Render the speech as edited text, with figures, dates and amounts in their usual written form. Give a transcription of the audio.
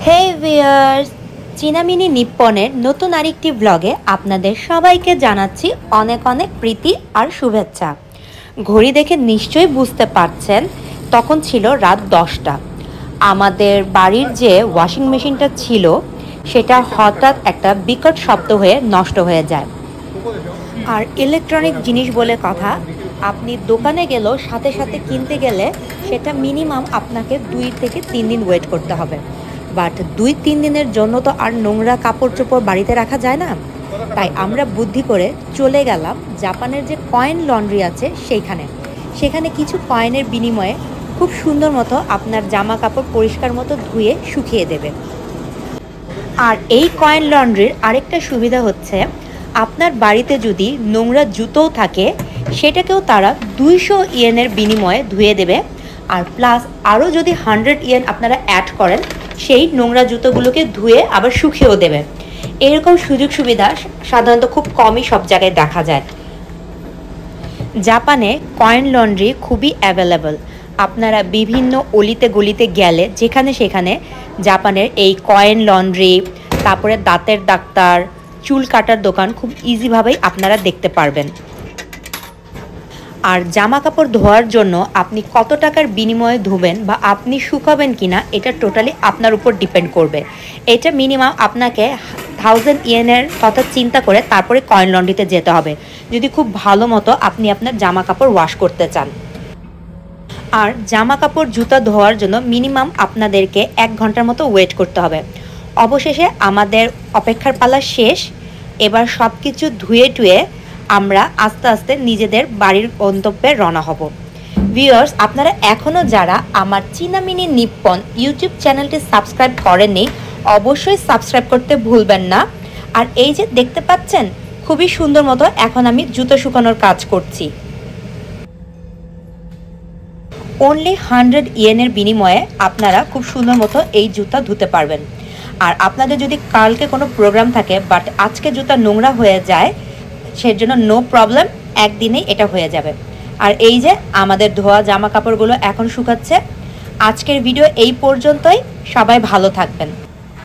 হে viewers, চীনা mini নিপ্পনের নতুন আরেকটি ব্লগে আপনাদের সবাইকে জানাচ্ছি অনেক অনেক প্রীতি আর শুভেচ্ছা। ঘড়ি দেখে নিশ্চয়ই বুঝতে পারছেন তখন ছিল রাত 10টা। আমাদের বাড়ির যে ওয়াশিং মেশিনটা ছিল সেটা হঠাৎ একটা বিকট শব্দ হয়ে নষ্ট হয়ে যায়। আর ইলেকট্রনিক জিনিস বলে কথা, আপনি দোকানে গেলেও সাথে সাথে কিনতে গেলে সেটা মিনিমাম আপনাকে 2 থেকে 3 দিন ওয়েট করতে হবে। বাট 2-3 দিনের জন্য তো আর নোংরা কাপড় চোপড় বাড়িতে রাখা যায় না। তাই আমরা বুদ্ধি করে চলে গেলাম জাপানের যে কয়েন লন্ড্রি আছে সেখানে কিছু কয়েনের বিনিময়ে খুব সুন্দর মতো আপনার জামা কাপড় পরিষ্কার মতো ধুয়ে শুকিয়ে দেবে। আর এই কয়েন লন্ড্রির আরেকটা সুবিধা হচ্ছে, আপনার বাড়িতে যদি নোংরা জুতোও থাকে সেটাকেও তারা 200 ইয়েনের বিনিময়ে ধুয়ে দেবে। আর প্লাস আরও যদি 100 ইয়েন আপনারা অ্যাড করেন সেই নোংরা জুতোগুলোকে ধুয়ে আবার শুকিয়েও দেবে। এরকম সুযোগ সুবিধা সাধারণত খুব কমই সব জায়গায় দেখা যায়। জাপানে কয়েন লন্ড্রি খুবই অ্যাভেলেবল। আপনারা বিভিন্ন অলিতে গলিতে গেলে যেখানে সেখানে জাপানের এই কয়েন লন্ড্রি, তারপরে দাঁতের ডাক্তার, চুল কাটার দোকান খুব ইজিভাবেই আপনারা দেখতে পারবেন। আর জামা কাপড় ধোয়ার জন্য আপনি কত টাকার বিনিময়ে ধুবেন বা আপনি শুকাবেন কিনা এটা টোটালি আপনার উপর ডিপেন্ড করবে। এটা মিনিমাম আপনাকে 1000 ইয়েনের কথা চিন্তা করে তারপরে কয়েন লন্ড্রিতে যেতে হবে যদি খুব ভালো মতো আপনি আপনার জামা কাপড় ওয়াশ করতে চান। আর জামা কাপড় জুতা ধোয়ার জন্য মিনিমাম আপনাদেরকে 1 ঘন্টার মতো ওয়েট করতে হবে। অবশেষে আমাদের অপেক্ষার পালা শেষ। এবার সব কিছু ধুয়ে টুয়ে আমরা আস্তে আস্তে নিজেদের বাড়ির গন্তব্যে রওনা হব। ভিউয়ার্স, আপনারা এখনও যারা আমার চীনা মিনি নিপ্পন ইউটিউব চ্যানেলটি সাবস্ক্রাইব করেননি অবশ্যই সাবস্ক্রাইব করতে ভুলবেন না। আর এই যে দেখতে পাচ্ছেন খুবই সুন্দর মতো এখন আমি জুতো শুকানোর কাজ করছি। অনলি 100 ইয়েনের বিনিময়ে আপনারা খুব সুন্দর মতো এই জুতা ধুতে পারবেন। আর আপনাদের যদি কালকে কোনো প্রোগ্রাম থাকে বাট আজকে জুতা নোংরা হয়ে যায় সেজন্য নো প্রবলেম, একদিনেই এটা হয়ে যাবে। আর এই যে আমাদের ধোয়া জামা কাপড়গুলো এখন শুকাচ্ছে। আজকের ভিডিও এই পর্যন্তই। সবাই ভালো থাকবেন।